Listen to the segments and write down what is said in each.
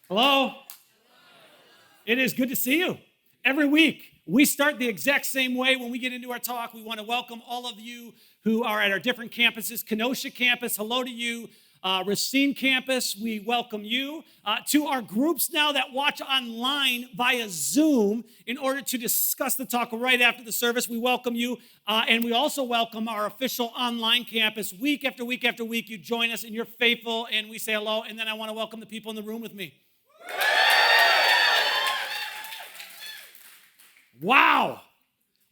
Hello? It is good to see you. Every week, we start the exact same way when we get into our talk. We want to welcome all of you who are at our different campuses. Kenosha campus, hello to you. Racine campus, we welcome you. To our groups now that watch online via Zoom in order to discuss the talk right after the service, we welcome you. And we also welcome our official online campus. Week after week after week, you join us and you're faithful and we say hello. And then I want to welcome the people in the room with me. Wow.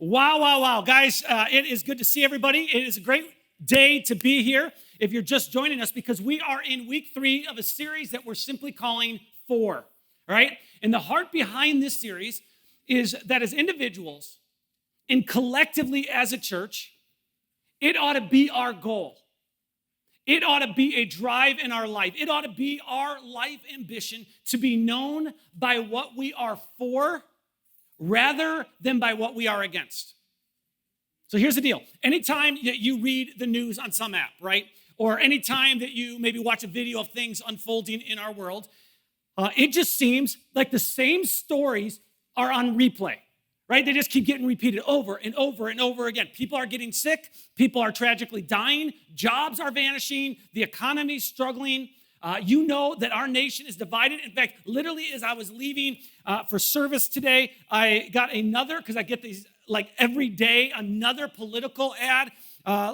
Guys, it is good to see everybody. It is a great day to be here if you're just joining us because we are in week 3 of a series that we're simply calling 4, all right? And the heart behind this series is that as individuals and collectively as a church, it ought to be our goal. It ought to be a drive in our life. It ought to be our life ambition to be known by what we are for rather than by what we are against. So here's the deal. Anytime that you read the news on some app, right? Or anytime that you maybe watch a video of things unfolding in our world, it just seems like the same stories are on replay, right? They just keep getting repeated over and over and over again. People are getting sick. People are tragically dying. Jobs are vanishing. The economy's struggling. You know that our nation is divided. In fact, literally as I was leaving for service today, I got another, because I get these like every day, another political ad,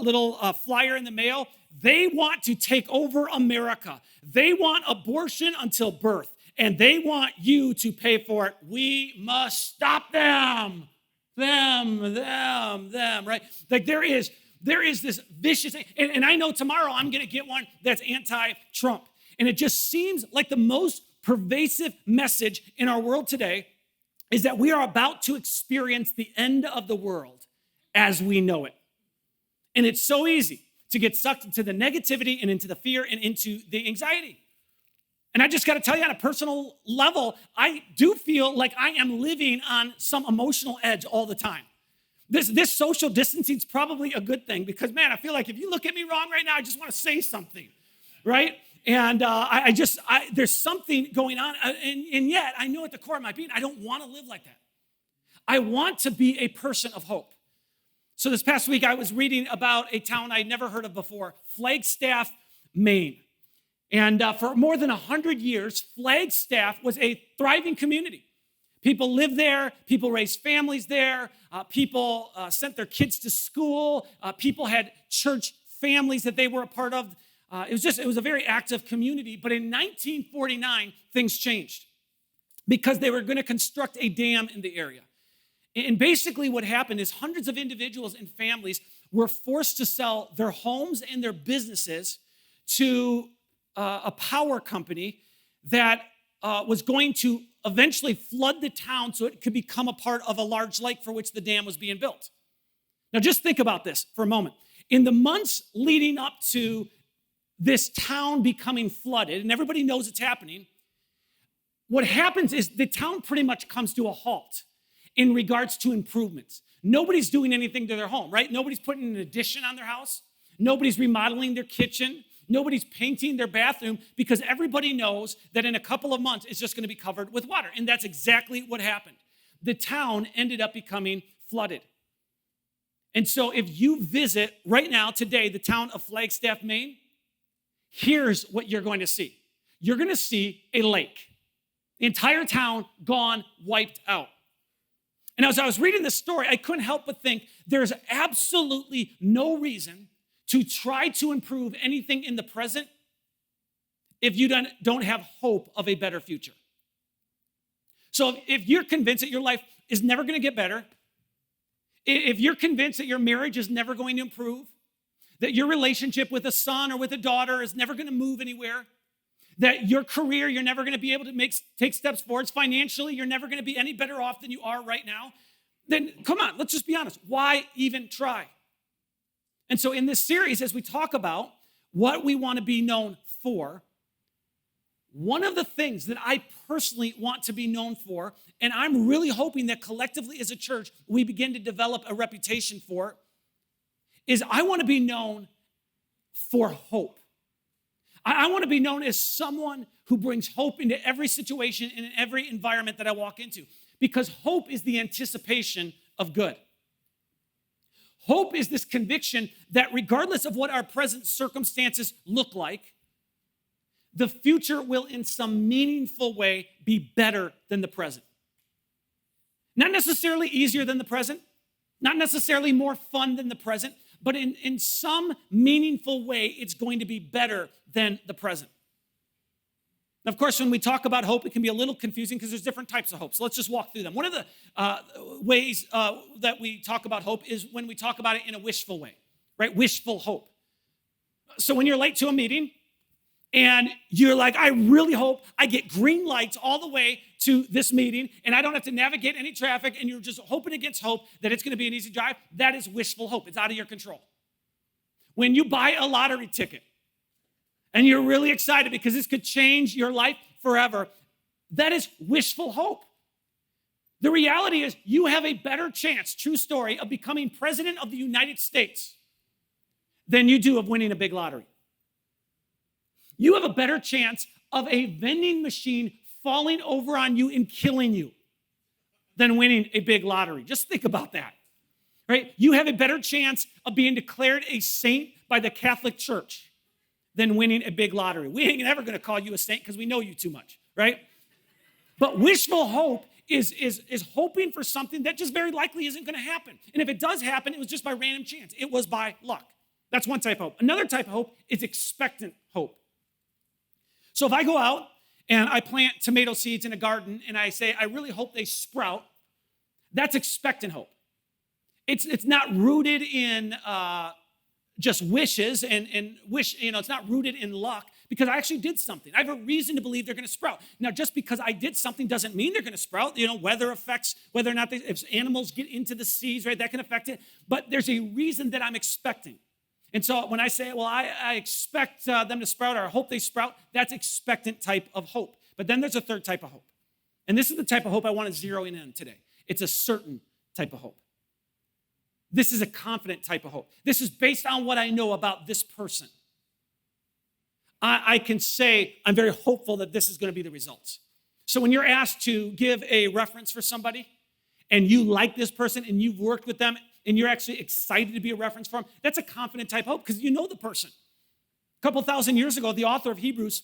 little flyer in the mail. They want to take over America. They want abortion until birth, and they want you to pay for it. We must stop them, right? Like there is this vicious thing. And I know tomorrow I'm going to get one that's anti-Trump. And it just seems like the most pervasive message in our world today is that we are about to experience the end of the world as we know it. And it's so easy to get sucked into the negativity and into the fear and into the anxiety. And I just got to tell you on a personal level, I do feel like I am living on some emotional edge all the time. This social distancing is probably a good thing because, man, I feel like if you look at me wrong right now, I just want to say something, right? And there's something going on, and yet I know at the core of my being, I don't want to live like that. I want to be a person of hope. So this past week, I was reading about a town I'd never heard of before, Flagstaff, Maine. And for more than 100 years, Flagstaff was a thriving community. People lived there. People raised families there. People sent their kids to school. People had church families that they were a part of. It was a very active community. But in 1949, things changed because they were going to construct a dam in the area. And basically what happened is hundreds of individuals and families were forced to sell their homes and their businesses to a power company that was going to eventually flood the town so it could become a part of a large lake for which the dam was being built. Now just think about this for a moment. In the months leading up to this town becoming flooded, and everybody knows it's happening, what happens is the town pretty much comes to a halt in regards to improvements. Nobody's doing anything to their home, right? Nobody's putting an addition on their house. Nobody's remodeling their kitchen. Nobody's painting their bathroom because everybody knows that in a couple of months, it's just going to be covered with water. And that's exactly what happened. The town ended up becoming flooded. And so if you visit right now, today, the town of Flagstaff, Maine, here's what you're going to see. You're going to see a lake. The entire town gone, wiped out. And as I was reading this story, I couldn't help but think there's absolutely no reason to try to improve anything in the present if you don't have hope of a better future. So if you're convinced that your life is never going to get better, if you're convinced that your marriage is never going to improve, that your relationship with a son or with a daughter is never going to move anywhere, that your career, you're never going to be able to take steps forwards financially, you're never going to be any better off than you are right now, then come on, let's just be honest. Why even try? And so in this series, as we talk about what we want to be known for, one of the things that I personally want to be known for, and I'm really hoping that collectively as a church, we begin to develop a reputation for, is I want to be known for hope. I want to be known as someone who brings hope into every situation and in every environment that I walk into, because hope is the anticipation of good. Hope is this conviction that regardless of what our present circumstances look like, the future will in some meaningful way be better than the present. Not necessarily easier than the present, not necessarily more fun than the present, but in some meaningful way, it's going to be better than the present. Now, of course, when we talk about hope, it can be a little confusing because there's different types of hope. So let's just walk through them. One of the ways that we talk about hope is when we talk about it in a wishful way, right? Wishful hope. So when you're late to a meeting and you're like, I really hope I get green lights all the way to this meeting and I don't have to navigate any traffic, and you're just hoping against hope that it's going to be an easy drive, that is wishful hope. It's out of your control. When you buy a lottery ticket and you're really excited because this could change your life forever, that is wishful hope. The reality is you have a better chance, true story, of becoming president of the United States than you do of winning a big lottery. You have a better chance of a vending machine falling over on you and killing you than winning a big lottery. Just think about that, right? You have a better chance of being declared a saint by the Catholic Church than winning a big lottery. We ain't ever going to call you a saint because we know you too much, right? But wishful hope is hoping for something that just very likely isn't going to happen. And if it does happen, it was just by random chance. It was by luck. That's one type of hope. Another type of hope is expectant hope. So if I go out and I plant tomato seeds in a garden and I say, I really hope they sprout, that's expectant hope. It's not rooted in just wishes and wish, it's not rooted in luck, because I actually did something. I have a reason to believe they're going to sprout. Now, just because I did something doesn't mean they're going to sprout. Weather affects whether or not if animals get into the seeds, right, that can affect it. But there's a reason that I'm expecting. And so when I say, well, I expect them to sprout, or I hope they sprout, that's expectant type of hope. But then there's a third type of hope. And this is the type of hope I want to zero in on today. It's a certain type of hope. This is a confident type of hope. This is based on what I know about this person. I can say, I'm very hopeful that this is going to be the results. So when you're asked to give a reference for somebody, and you like this person, and you've worked with them, and you're actually excited to be a reference for them, that's a confident type hope because you know the person. A couple thousand years ago, the author of Hebrews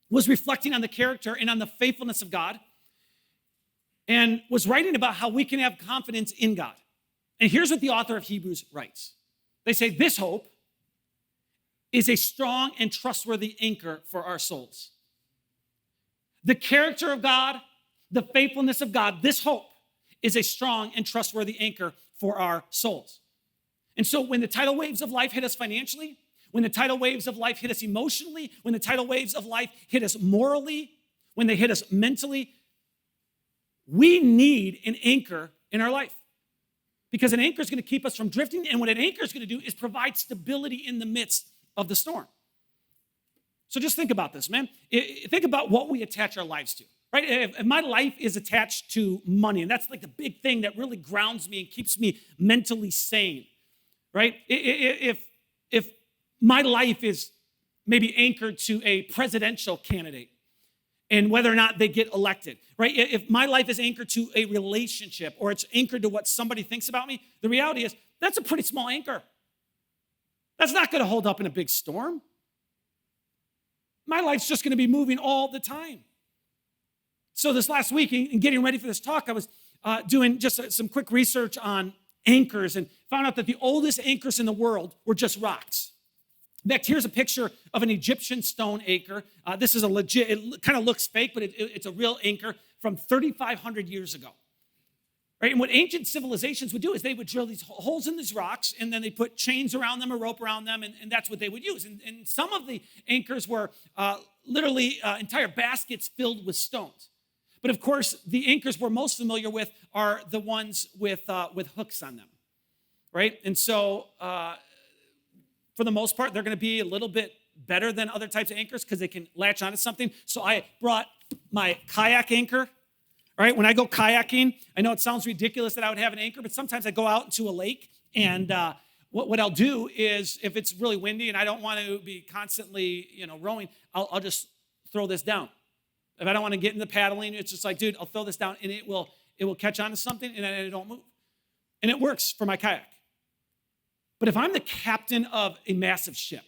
was reflecting on the character and on the faithfulness of God and was writing about how we can have confidence in God. And here's what the author of Hebrews writes. They say, this hope is a strong and trustworthy anchor for our souls. The character of God, the faithfulness of God, this hope is a strong and trustworthy anchor for our souls. And so when the tidal waves of life hit us financially, when the tidal waves of life hit us emotionally, when the tidal waves of life hit us morally, when they hit us mentally, we need an anchor in our life. Because an anchor is going to keep us from drifting, and what an anchor is going to do is provide stability in the midst of the storm. So just think about this, man. Think about what we attach our lives to. Right? If my life is attached to money, and that's like the big thing that really grounds me and keeps me mentally sane, right? If my life is maybe anchored to a presidential candidate and whether or not they get elected, right? If my life is anchored to a relationship or it's anchored to what somebody thinks about me, the reality is that's a pretty small anchor. That's not going to hold up in a big storm. My life's just going to be moving all the time. So this last week, in getting ready for this talk, I was doing just some quick research on anchors and found out that the oldest anchors in the world were just rocks. In fact, here's a picture of an Egyptian stone anchor. This is a legit, it kind of looks fake, but it's a real anchor from 3,500 years ago. Right? And what ancient civilizations would do is they would drill these holes in these rocks, and then they put chains around them or rope around them, and that's what they would use. And some of the anchors were literally entire baskets filled with stones. But of course, the anchors we're most familiar with are the ones with hooks on them, right? And so, for the most part, they're going to be a little bit better than other types of anchors because they can latch onto something. So I brought my kayak anchor. All right, when I go kayaking, I know it sounds ridiculous that I would have an anchor, but sometimes I go out into a lake, and what I'll do is if it's really windy and I don't want to be constantly, rowing, I'll just throw this down. If I don't want to get into paddling, it's just like, dude, I'll throw this down and it will catch on to something and it don't move. And it works for my kayak. But if I'm the captain of a massive ship,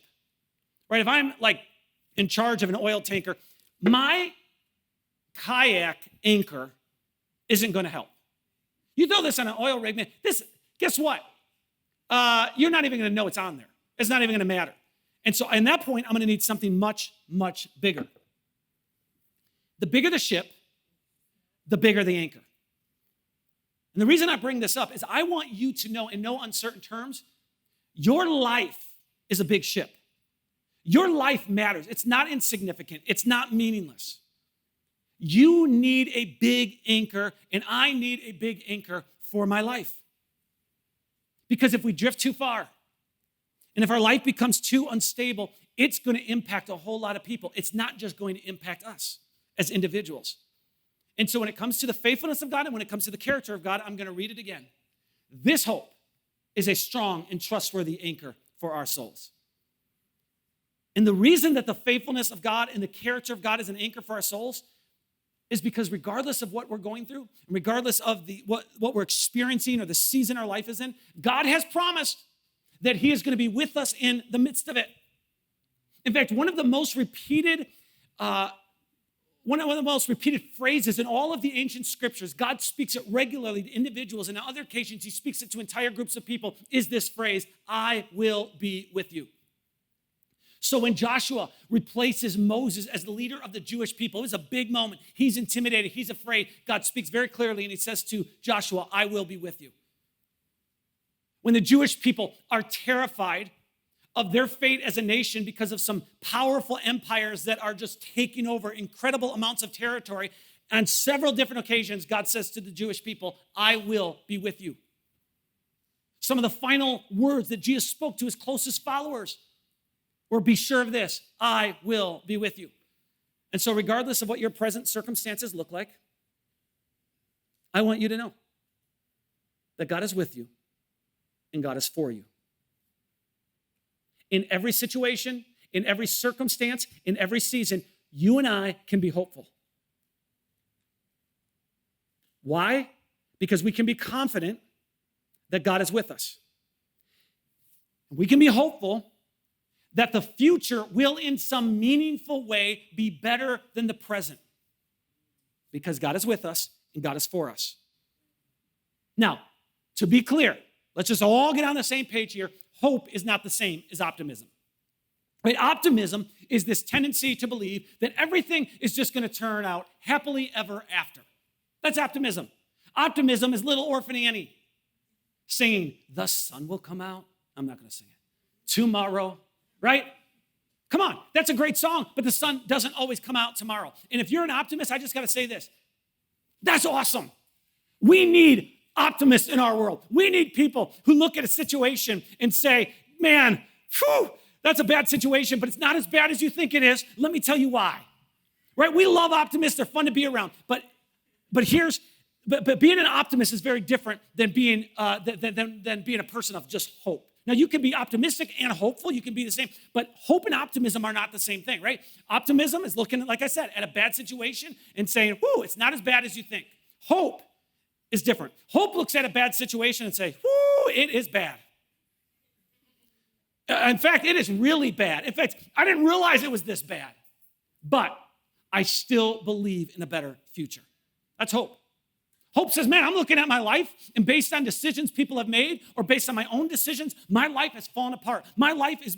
right? If I'm like in charge of an oil tanker, my kayak anchor isn't going to help. You throw this on an oil rig, man, guess what? You're not even going to know it's on there. It's not even going to matter. And so at that point, I'm going to need something much, much bigger. The bigger the ship, the bigger the anchor. And the reason I bring this up is I want you to know in no uncertain terms, your life is a big ship. Your life matters. It's not insignificant. It's not meaningless. You need a big anchor, and I need a big anchor for my life. Because if we drift too far, and if our life becomes too unstable, it's going to impact a whole lot of people. It's not just going to impact us as individuals. And so when it comes to the faithfulness of God and when it comes to the character of God, I'm going to read it again. This hope is a strong and trustworthy anchor for our souls. And the reason that the faithfulness of God and the character of God is an anchor for our souls is because regardless of what we're going through, and regardless of what we're experiencing or the season our life is in, God has promised that he is going to be with us in the midst of it. In fact, one of the most repeated phrases in all of the ancient scriptures, God speaks it regularly to individuals, and on other occasions, he speaks it to entire groups of people, is this phrase, I will be with you. So when Joshua replaces Moses as the leader of the Jewish people, it was a big moment. He's intimidated, he's afraid. God speaks very clearly, and he says to Joshua, I will be with you. When the Jewish people are terrified of their fate as a nation because of some powerful empires that are just taking over incredible amounts of territory, on several different occasions, God says to the Jewish people, I will be with you. Some of the final words that Jesus spoke to his closest followers were, be sure of this, I will be with you. And so regardless of what your present circumstances look like, I want you to know that God is with you and God is for you. In every situation, in every circumstance, in every season, you and I can be hopeful. Why? Because we can be confident that God is with us. We can be hopeful that the future will in some meaningful way be better than the present because God is with us and God is for us. Now, to be clear, let's just all get on the same page here. Hope is not the same as optimism. Right? Optimism is this tendency to believe that everything is just going to turn out happily ever after. That's optimism. Optimism is little orphan Annie singing, the sun will come out. I'm not going to sing it. Tomorrow, right? Come on, that's a great song, but the sun doesn't always come out tomorrow. And if you're an optimist, I just got to say this. That's awesome. We need optimists in our world. We need people who look at a situation and say, man, that's a bad situation, but it's not as bad as you think it is. Let me tell you why. Right? We love optimists. They're fun to be around. But being an optimist is very different than being a person of just hope. Now, you can be optimistic and hopeful. You can be the same, but hope and optimism are not the same thing, right? Optimism is looking, like I said, at a bad situation and saying, it's not as bad as you think. Hope is different. Hope looks at a bad situation and say, it is bad. In fact, it is really bad. In fact, I didn't realize it was this bad, but I still believe in a better future. That's hope. Hope says, man, I'm looking at my life, and based on decisions people have made or based on my own decisions, my life has fallen apart. My life is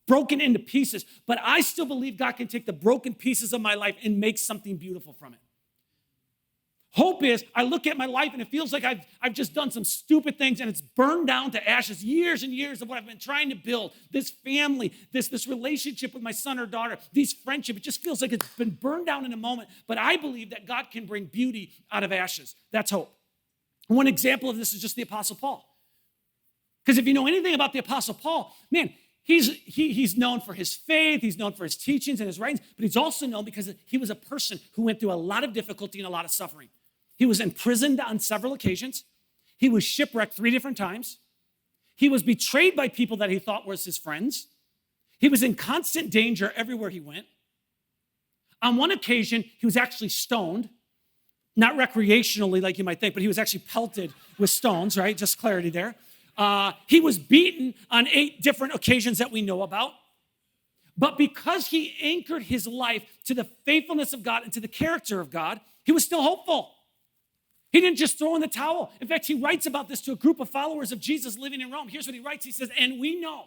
broken into pieces, but I still believe God can take the broken pieces of my life and make something beautiful from it. Hope is, I look at my life and it feels like I've just done some stupid things and it's burned down to ashes, years and years of what I've been trying to build, this family, this relationship with my son or daughter, these friendships. It just feels like it's been burned down in a moment, but I believe that God can bring beauty out of ashes. That's hope. One example of this is just the Apostle Paul. Because if you know anything about the Apostle Paul, man, he's known for his faith, he's known for his teachings and his writings, but he's also known because he was a person who went through a lot of difficulty and a lot of suffering. He was imprisoned on several occasions. He was shipwrecked 3 different times. He was betrayed by people that he thought was his friends. He was in constant danger everywhere he went. On one occasion, he was actually stoned, not recreationally like you might think, but he was actually pelted with stones, right? Just clarity there. He was beaten on 8 different occasions that we know about. But because he anchored his life to the faithfulness of God and to the character of God, he was still hopeful. He didn't just throw in the towel. In fact, he writes about this to a group of followers of Jesus living in Rome. Here's what he writes. He says, and we know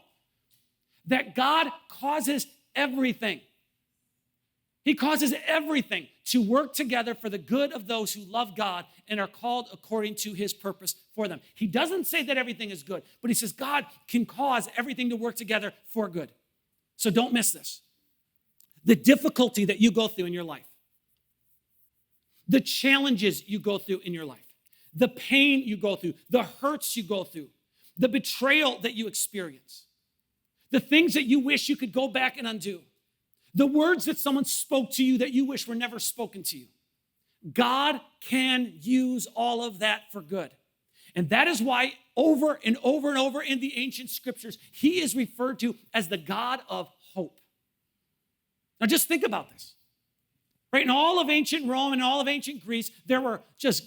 that God causes everything. He causes everything to work together for the good of those who love God and are called according to his purpose for them. He doesn't say that everything is good, but he says God can cause everything to work together for good. So don't miss this. The difficulty that you go through in your life, the challenges you go through in your life, the pain you go through, the hurts you go through, the betrayal that you experience, the things that you wish you could go back and undo, the words that someone spoke to you that you wish were never spoken to you. God can use all of that for good. And that is why over and over and over in the ancient scriptures, he is referred to as the God of hope. Now just think about this. Right? In all of ancient Rome and all of ancient Greece, there were just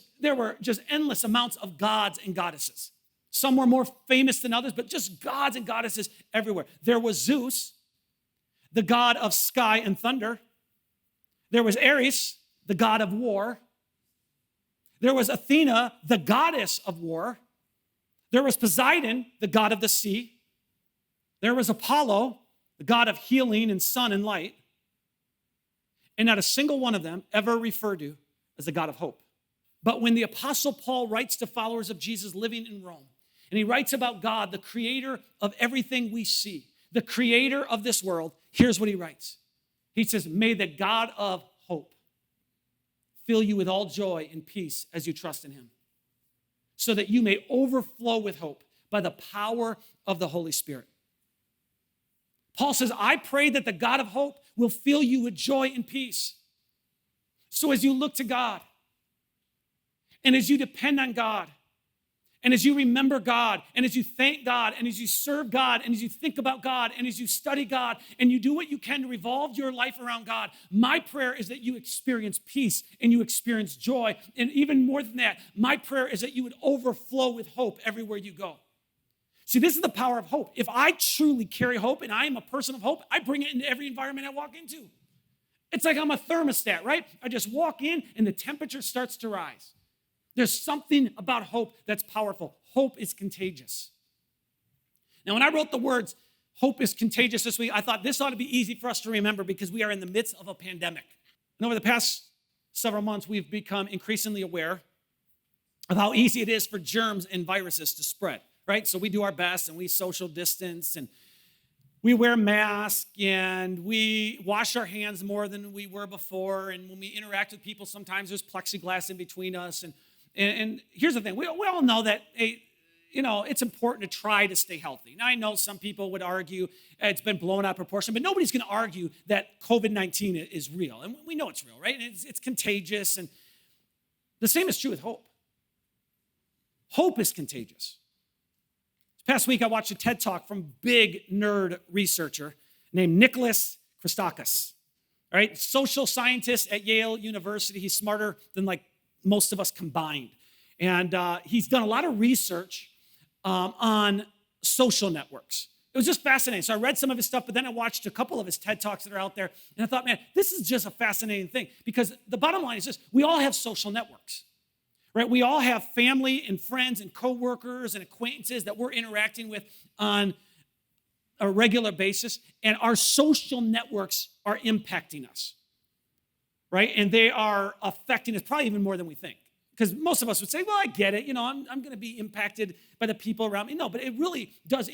endless amounts of gods and goddesses. Some were more famous than others, but just gods and goddesses everywhere. There was Zeus, the god of sky and thunder. There was Ares, the god of war. There was Athena, the goddess of war. There was Poseidon, the god of the sea. There was Apollo, the god of healing and sun and light. And not a single one of them ever referred to as the God of hope. But when the Apostle Paul writes to followers of Jesus living in Rome, and he writes about God, the creator of everything we see, the creator of this world, here's what he writes. He says, may the God of hope fill you with all joy and peace as you trust in him, so that you may overflow with hope by the power of the Holy Spirit. Paul says, I pray that the God of hope will fill you with joy and peace. So as you look to God, and as you depend on God, and as you remember God, and as you thank God, and as you serve God, and as you think about God, and as you study God, and you do what you can to revolve your life around God, my prayer is that you experience peace and you experience joy. And even more than that, my prayer is that you would overflow with hope everywhere you go. See, this is the power of hope. If I truly carry hope and I am a person of hope, I bring it into every environment I walk into. It's like I'm a thermostat, right? I just walk in and the temperature starts to rise. There's something about hope that's powerful. Hope is contagious. Now, when I wrote the words, hope is contagious this week, I thought this ought to be easy for us to remember because we are in the midst of a pandemic. And over the past several months, we've become increasingly aware of how easy it is for germs and viruses to spread. Right? So we do our best and we social distance and we wear masks and we wash our hands more than we were before. And when we interact with people, sometimes there's plexiglass in between us. And here's the thing. We all know that, it's important to try to stay healthy. Now, I know some people would argue it's been blown out of proportion, but nobody's going to argue that COVID-19 is real. And we know it's real, right? And it's contagious. And the same is true with hope. Hope is contagious. Past week, I watched a TED Talk from big nerd researcher named Nicholas Christakis, all right? Social scientist at Yale University. He's smarter than like most of us combined. And he's done a lot of research on social networks. It was just fascinating. So I read some of his stuff, but then I watched a couple of his TED Talks that are out there. And I thought, man, this is just a fascinating thing because the bottom line is this, we all have social networks. Right? We all have family and friends and coworkers and acquaintances that we're interacting with on a regular basis, and our social networks are impacting us, right? And they are affecting us probably even more than we think. Because most of us would say, well, I get it. I'm going to be impacted by the people around me. No, but it really does.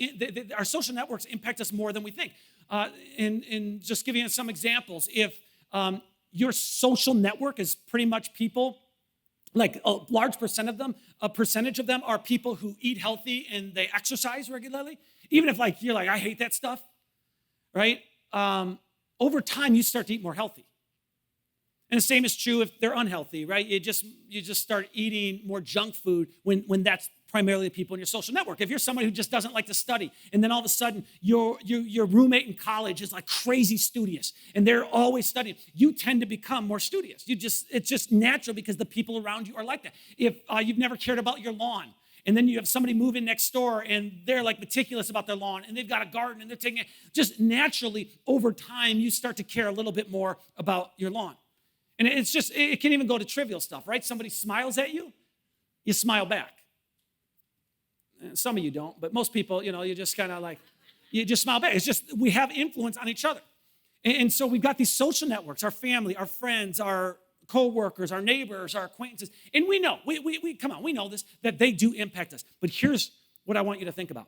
Our social networks impact us more than we think. And just giving you some examples, if your social network is pretty much people, like a large percentage of them are people who eat healthy and they exercise regularly. Even if you're like, I hate that stuff, right? Over time, you start to eat more healthy. And the same is true if they're unhealthy, right? You just start eating more junk food when that's primarily the people in your social network. If you're somebody who just doesn't like to study, and then all of a sudden your roommate in college is like crazy studious, and they're always studying, you tend to become more studious. It's just natural because the people around you are like that. If you've never cared about your lawn, and then you have somebody move in next door and they're like meticulous about their lawn and they've got a garden and they're taking it, just naturally over time, you start to care a little bit more about your lawn. And it can even go to trivial stuff, right? Somebody smiles at you, you smile back. Some of you don't, but most people, you just kind of like, you just smile back. It's just, we have influence on each other. And so we've got these social networks, our family, our friends, our co-workers, our neighbors, our acquaintances. And we know, we know this, that they do impact us. But here's what I want you to think about.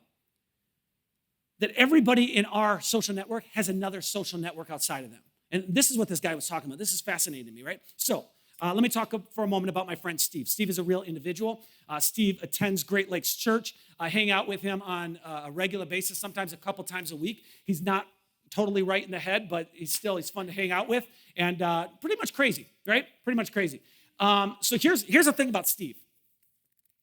That everybody in our social network has another social network outside of them. And this is what this guy was talking about. This is fascinating to me, right? So let me talk for a moment about my friend Steve. Steve is a real individual. Steve attends Great Lakes Church. I hang out with him on a regular basis, sometimes a couple times a week. He's not totally right in the head, but he's fun to hang out with, and pretty much crazy, right? Pretty much crazy. So here's the thing about Steve.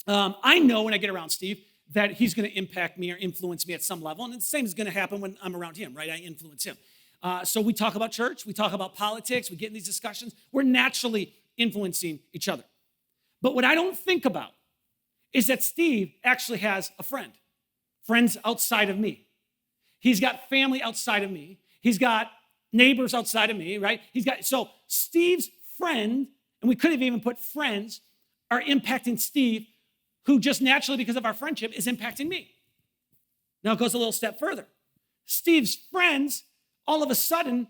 I know when I get around Steve that he's going to impact me or influence me at some level, and the same is going to happen when I'm around him, right? I influence him. So we talk about church, we talk about politics, we get in these discussions. We're naturally influencing each other. But what I don't think about is that Steve actually has a friend, friends outside of me. He's got family outside of me. He's got neighbors outside of me, right? So Steve's friend, and we could have even put friends, are impacting Steve, who just naturally, because of our friendship, is impacting me. Now it goes a little step further. Steve's friends all of a sudden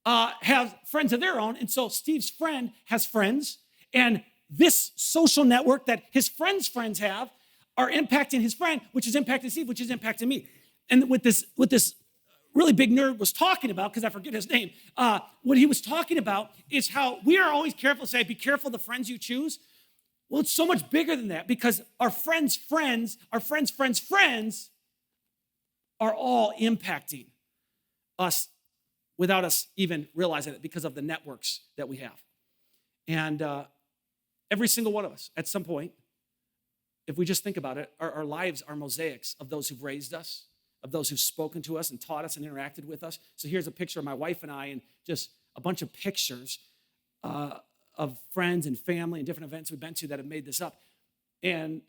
have friends of their own, and so Steve's friend has friends, and this social network that his friends' friends have are impacting his friend, which is impacting Steve, which is impacting me. And what this really big nerd was talking about, because I forget his name, what he was talking about is how we are always careful to say, be careful the friends you choose. Well, it's so much bigger than that, because our friends' friends, our friends' friends' friends are all impacting us without us even realizing it because of the networks that we have. And every single one of us, at some point, if we just think about it, our lives are mosaics of those who've raised us, of those who've spoken to us and taught us and interacted with us. So here's a picture of my wife and I, and just a bunch of pictures of friends and family and different events we've been to that have made this up. And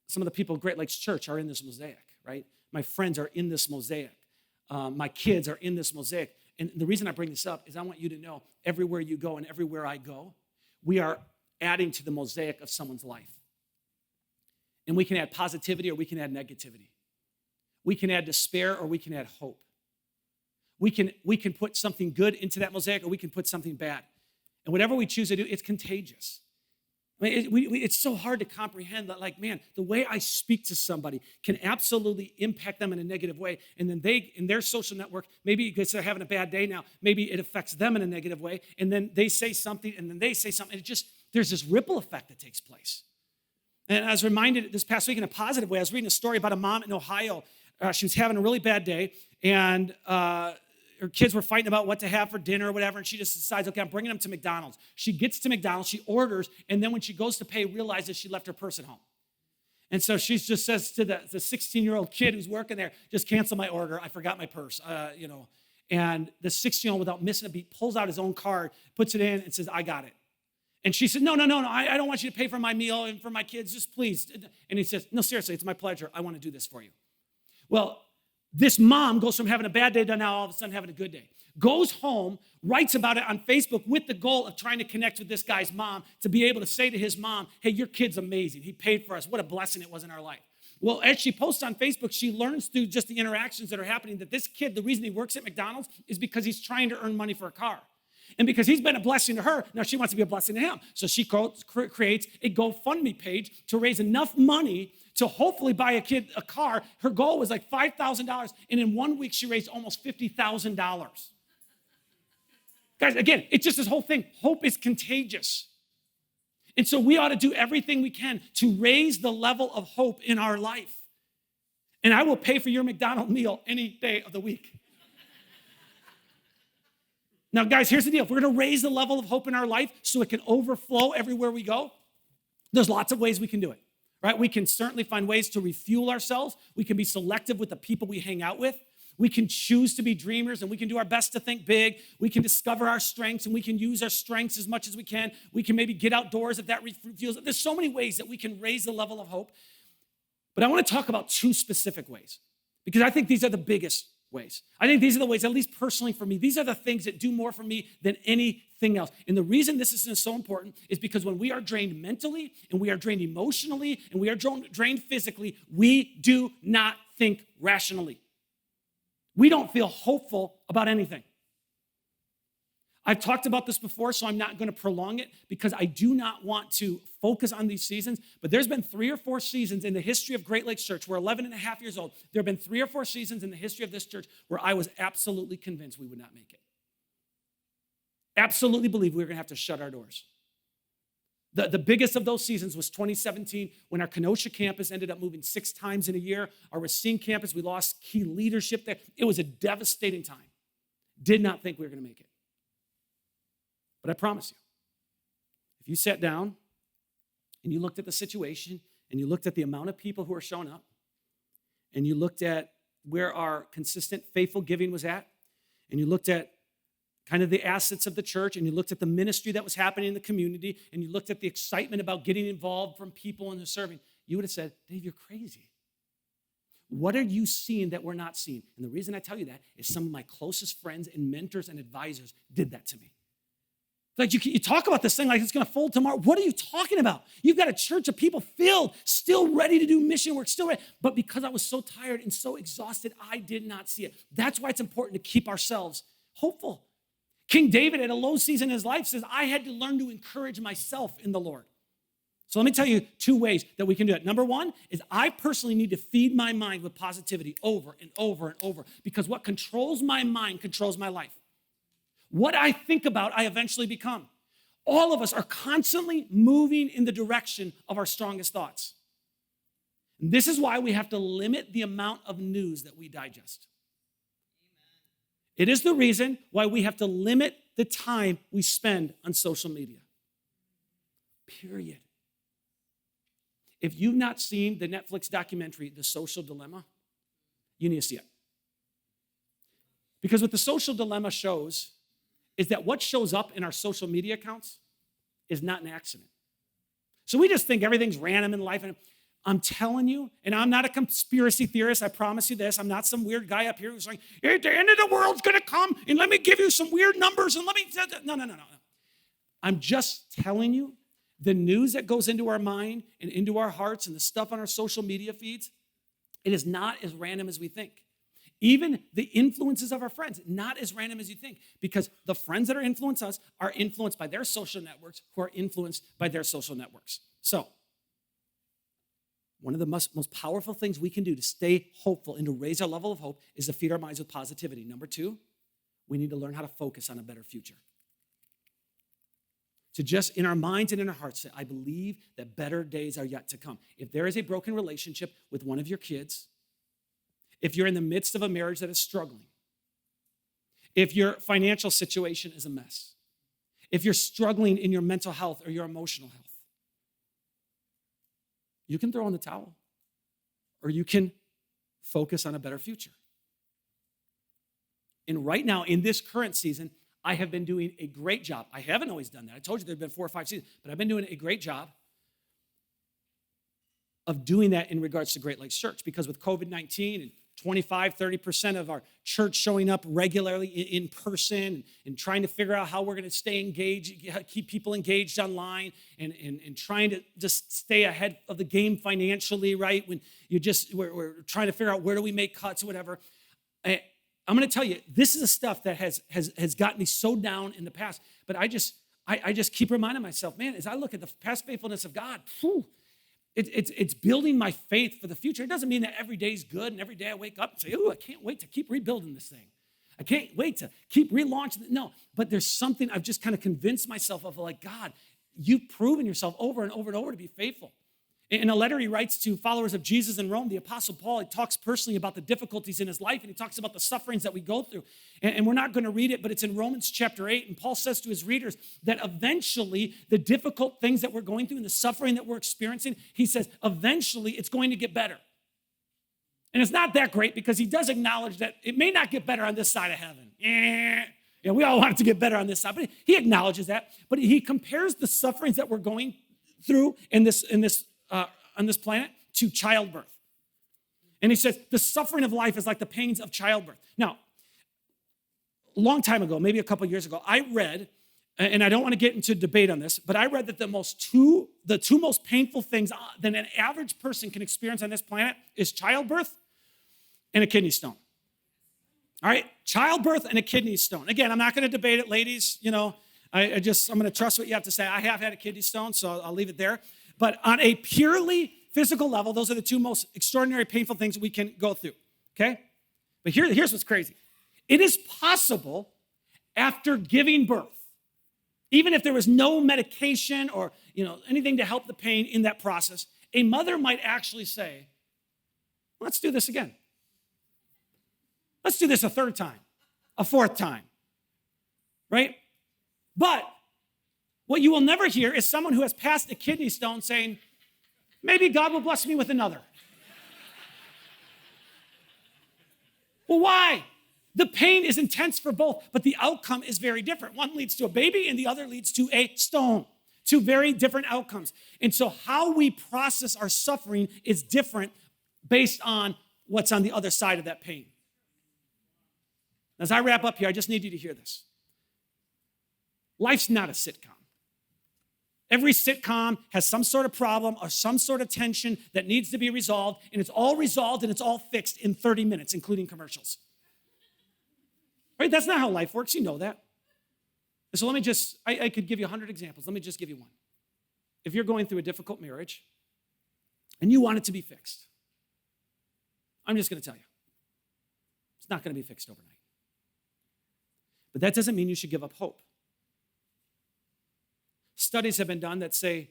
some of the people at Great Lakes Church are in this mosaic, right? My friends are in this mosaic. My kids are in this mosaic. And the reason I bring this up is I want you to know everywhere you go and everywhere I go, we are adding to the mosaic of someone's life. And we can add positivity or we can add negativity. We can add despair or we can add hope. We can put something good into that mosaic or we can put something bad. And whatever we choose to do, it's contagious. I mean, it's so hard to comprehend that, like, man, the way I speak to somebody can absolutely impact them in a negative way. And then they, in their social network, maybe because they're having a bad day now, maybe it affects them in a negative way. And then they say something, and then they say something. And there's this ripple effect that takes place. And I was reminded this past week in a positive way. I was reading a story about a mom in Ohio. She was having a really bad day, and her kids were fighting about what to have for dinner or whatever, and she just decides, okay, I'm bringing them to McDonald's. She gets to McDonald's, she orders, and then when she goes to pay, realizes she left her purse at home. And so she just says to the 16-year-old kid who's working there, just cancel my order, I forgot my purse, And the 16-year-old, without missing a beat, pulls out his own card, puts it in, and says, I got it. And she said, no, I don't want you to pay for my meal and for my kids, just please. And he says, no, seriously, it's my pleasure. I want to do this for you. Well, this mom goes from having a bad day to now all of a sudden having a good day. Goes home, writes about it on Facebook with the goal of trying to connect with this guy's mom to be able to say to his mom, hey, your kid's amazing. He paid for us. What a blessing it was in our life. Well, as she posts on Facebook, she learns through just the interactions that are happening that this kid, the reason he works at McDonald's is because he's trying to earn money for a car. And because he's been a blessing to her, now she wants to be a blessing to him. So she creates a GoFundMe page to raise enough money to hopefully buy a kid a car. Her goal was like $5,000, and in 1 week, she raised almost $50,000. Guys, again, it's just this whole thing. Hope is contagious. And so we ought to do everything we can to raise the level of hope in our life. And I will pay for your McDonald's meal any day of the week. Now, guys, here's the deal. If we're going to raise the level of hope in our life so it can overflow everywhere we go, there's lots of ways we can do it. right? We can certainly find ways to refuel ourselves. We can be selective with the people we hang out with. We can choose to be dreamers, and we can do our best to think big. We can discover our strengths, and we can use our strengths as much as we can. We can maybe get outdoors if that refuels. There's so many ways that we can raise the level of hope. But I want to talk about two specific ways, because I think these are the biggest ways. I think these are the ways, at least personally for me, these are the things that do more for me than anything else. And the reason this is so important is because when we are drained mentally, and we are drained emotionally, and we are drained physically, we do not think rationally. We don't feel hopeful about anything. I've talked about this before, so I'm not going to prolong it because I do not want to focus on these seasons. But there's been 3 or 4 seasons in the history of Great Lakes Church. We're 11 and a half years old. There have been 3 or 4 seasons in the history of this church where I was absolutely convinced we would not make it. Absolutely believe we were going to have to shut our doors. The biggest of those seasons was 2017 when our Kenosha campus ended up moving 6 times in a year. Our Racine campus, we lost key leadership there. It was a devastating time. Did not think we were going to make it. But I promise you, if you sat down and you looked at the situation and you looked at the amount of people who are showing up and you looked at where our consistent, faithful giving was at, and you looked at kind of the assets of the church, and you looked at the ministry that was happening in the community, and you looked at the excitement about getting involved from people and the serving, you would have said, Dave, you're crazy. What are you seeing that we're not seeing? And the reason I tell you that is some of my closest friends and mentors and advisors did that to me. Like you talk about this thing like it's going to fold tomorrow. What are you talking about? You've got a church of people filled, still ready to do mission work, still ready. But because I was so tired and so exhausted, I did not see it. That's why it's important to keep ourselves hopeful. King David, at a low season in his life, says, I had to learn to encourage myself in the Lord. So let me tell you 2 ways that we can do it. Number 1 is I personally need to feed my mind with positivity over and over and over, because what controls my mind controls my life. What I think about, I eventually become. All of us are constantly moving in the direction of our strongest thoughts. And this is why we have to limit the amount of news that we digest. It is the reason why we have to limit the time we spend on social media. Period. If you've not seen the Netflix documentary, The Social Dilemma, you need to see it. Because what The Social Dilemma shows is that what shows up in our social media accounts is not an accident. So we just think everything's random in life. And I'm telling you, and I'm not a conspiracy theorist, I promise you this. I'm not some weird guy up here who's like, hey, the end of the world's going to come, and let me give you some weird numbers, and let me... No. I'm just telling you, the news that goes into our mind and into our hearts and the stuff on our social media feeds, it is not as random as we think. Even the influences of our friends, not as random as you think, because the friends that are influencing us are influenced by their social networks, who are influenced by their social networks. So, one of the most powerful things we can do to stay hopeful and to raise our level of hope is to feed our minds with positivity. Number 2, we need to learn how to focus on a better future. To just in our minds and in our hearts say, I believe that better days are yet to come. If there is a broken relationship with one of your kids, if you're in the midst of a marriage that is struggling, if your financial situation is a mess, if you're struggling in your mental health or your emotional health, you can throw in the towel, or you can focus on a better future. And right now, in this current season, I have been doing a great job. I haven't always done that. I told you there have been 4 or 5 seasons, but I've been doing a great job of doing that in regards to Great Lakes Church, because with COVID-19 and 25, 30% of our church showing up regularly in person and trying to figure out how we're going to stay engaged, keep people engaged online and trying to just stay ahead of the game financially, right? When we're trying to figure out where do we make cuts or whatever. I'm going to tell you, this is the stuff that has gotten me so down in the past, but I just keep reminding myself, man, as I look at the past faithfulness of God, it's building my faith for the future. It doesn't mean that every day is good and every day I wake up and say, oh, I can't wait to keep rebuilding this thing. I can't wait to keep relaunching it. No, but there's something I've just kind of convinced myself of, like, God, you've proven yourself over and over and over to be faithful. In a letter he writes to followers of Jesus in Rome, the Apostle Paul, he talks personally about the difficulties in his life, and he talks about the sufferings that we go through. And we're not going to read it, but it's in Romans chapter 8, and Paul says to his readers that eventually the difficult things that we're going through and the suffering that we're experiencing, he says, eventually it's going to get better. And it's not that great because he does acknowledge that it may not get better on this side of heaven. Yeah, we all want it to get better on this side, but he acknowledges that. But he compares the sufferings that we're going through on this planet to childbirth. And he says, the suffering of life is like the pains of childbirth. Now, a long time ago, maybe a couple years ago, I read, and I don't want to get into debate on this, but I read that the two most painful things that an average person can experience on this planet is childbirth and a kidney stone. All right, childbirth and a kidney stone. Again, I'm not going to debate it, ladies. You know, I'm going to trust what you have to say. I have had a kidney stone, so I'll leave it there. But on a purely physical level, those are the two most extraordinary, painful things we can go through, okay? But here's what's crazy. It is possible after giving birth, even if there was no medication or anything to help the pain in that process, a mother might actually say, let's do this again. Let's do this a third time, a fourth time, right? But what you will never hear is someone who has passed a kidney stone saying, maybe God will bless me with another. Well, why? The pain is intense for both, but the outcome is very different. One leads to a baby and the other leads to a stone. Two very different outcomes. And so how we process our suffering is different based on what's on the other side of that pain. As I wrap up here, I just need you to hear this. Life's not a sitcom. Every sitcom has some sort of problem or some sort of tension that needs to be resolved, and it's all resolved and it's all fixed in 30 minutes, including commercials. Right? That's not how life works. You know that. So let me just, I could give you 100 examples. Let me just give you one. If you're going through a difficult marriage and you want it to be fixed, I'm just going to tell you, it's not going to be fixed overnight. But that doesn't mean you should give up hope. Studies have been done that say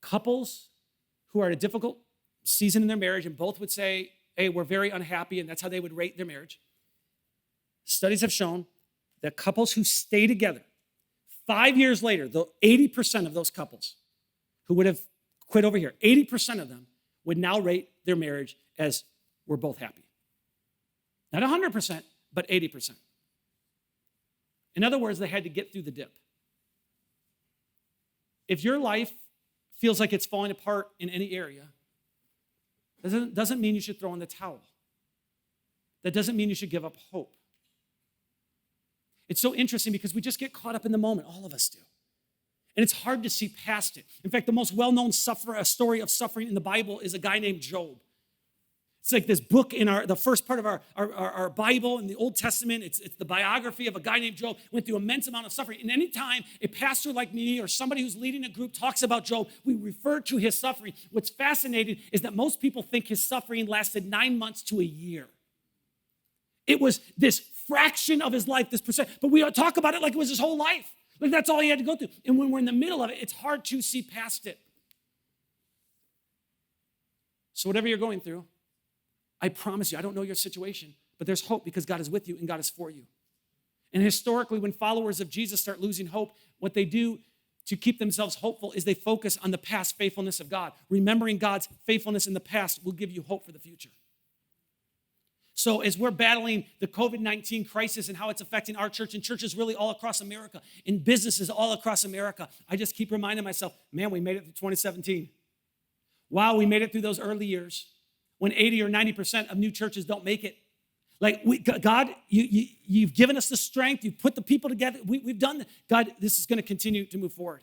couples who are at a difficult season in their marriage and both would say, hey, we're very unhappy, and that's how they would rate their marriage. Studies have shown that couples who stay together 5 years later, though 80% of those couples who would have quit over here, 80% of them would now rate their marriage as we're both happy. Not 100%, but 80%. In other words, they had to get through the dip. If your life feels like it's falling apart in any area, doesn't mean you should throw in the towel. That doesn't mean you should give up hope. It's so interesting because we just get caught up in the moment. All of us do. And it's hard to see past it. In fact, the most well-known story of suffering in the Bible is a guy named Job. It's like this book in the first part of our Bible in the Old Testament. It's the biography of a guy named Job, went through immense amount of suffering. And anytime a pastor like me or somebody who's leading a group talks about Job, we refer to his suffering. What's fascinating is that most people think his suffering lasted 9 months to a year. It was this fraction of his life, this percent. But we talk about it like it was his whole life. Like that's all he had to go through. And when we're in the middle of it, it's hard to see past it. So whatever you're going through, I promise you, I don't know your situation, but there's hope because God is with you and God is for you. And historically, when followers of Jesus start losing hope, what they do to keep themselves hopeful is they focus on the past faithfulness of God. Remembering God's faithfulness in the past will give you hope for the future. So as we're battling the COVID-19 crisis and how it's affecting our church and churches really all across America, and businesses all across America, I just keep reminding myself, man, we made it through 2017. Wow, we made it through those early years when 80 or 90% of new churches don't make it. Like, God, you've given us the strength. You've put the people together. We've done that. God, this is going to continue to move forward.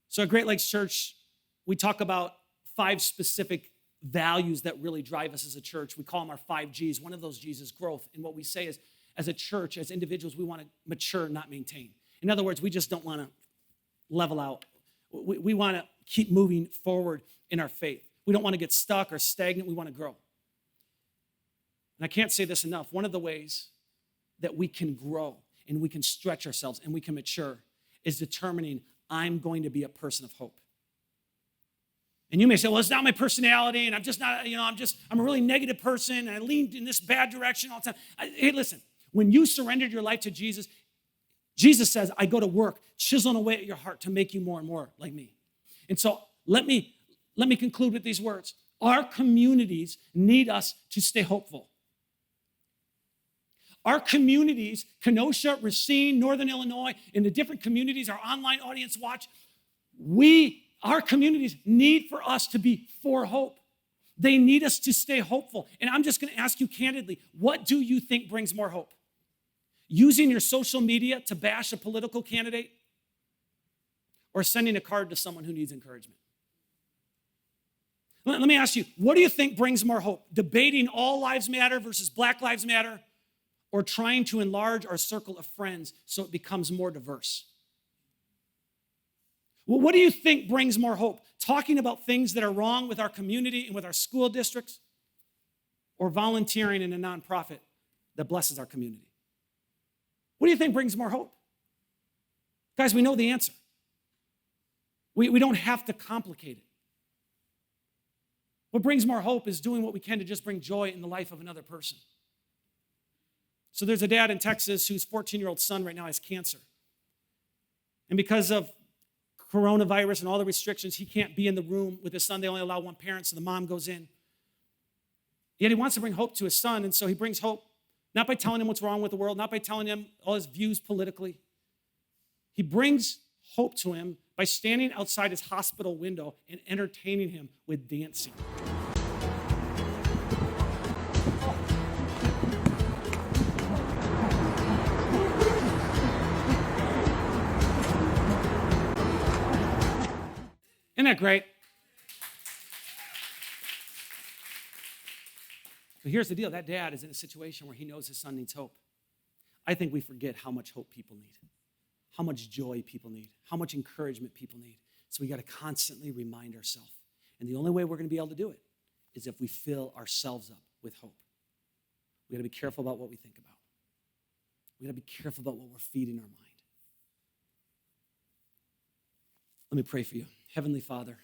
So at Great Lakes Church, we talk about 5 specific values that really drive us as a church. We call them our 5 G's. One of those G's is growth. And what we say is, as a church, as individuals, we want to mature, not maintain. In other words, we just don't want to level out. We want to keep moving forward in our faith. We don't want to get stuck or stagnant. We want to grow. And I can't say this enough. One of the ways that we can grow and we can stretch ourselves and we can mature is determining I'm going to be a person of hope. And you may say, well, it's not my personality, and I'm just not, I'm a really negative person, and I leaned in this bad direction all the time. Hey, listen, when you surrendered your life to Jesus, Jesus says, I go to work, chiseling away at your heart to make you more and more like me. And so let me conclude with these words. Our communities need us to stay hopeful. Our communities, Kenosha, Racine, Northern Illinois, in the different communities, our online audience watch, our communities need for us to be for hope. They need us to stay hopeful. And I'm just going to ask you candidly, what do you think brings more hope? Using your social media to bash a political candidate, or sending a card to someone who needs encouragement? Let me ask you, what do you think brings more hope? Debating all lives matter versus Black Lives Matter, or trying to enlarge our circle of friends so it becomes more diverse? Well, what do you think brings more hope? Talking about things that are wrong with our community and with our school districts, or volunteering in a nonprofit that blesses our community? What do you think brings more hope? Guys, we know the answer. We don't have to complicate it. What brings more hope is doing what we can to just bring joy in the life of another person. So there's a dad in Texas whose 14-year-old son right now has cancer. And because of coronavirus and all the restrictions, he can't be in the room with his son. They only allow one parent, so the mom goes in. Yet he wants to bring hope to his son, and so he brings hope, not by telling him what's wrong with the world, not by telling him all his views politically. He brings hope to him by standing outside his hospital window and entertaining him with dancing. Isn't that great? But here's the deal. That dad is in a situation where he knows his son needs hope. I think we forget how much hope people need, how much joy people need, how much encouragement people need. So we got to constantly remind ourselves. And the only way we're going to be able to do it is if we fill ourselves up with hope. We got to be careful about what we think about. We got to be careful about what we're feeding our mind. Let me pray for you. Heavenly Father,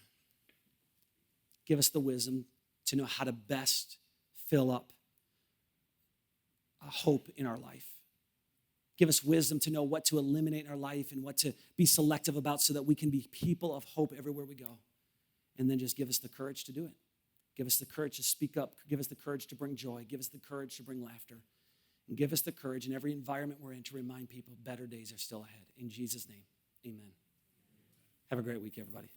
give us the wisdom to know how to best fill up a hope in our life. Give us wisdom to know what to eliminate in our life and what to be selective about so that we can be people of hope everywhere we go. And then just give us the courage to do it. Give us the courage to speak up. Give us the courage to bring joy. Give us the courage to bring laughter. And give us the courage in every environment we're in to remind people better days are still ahead. In Jesus' name, amen. Have a great week, everybody.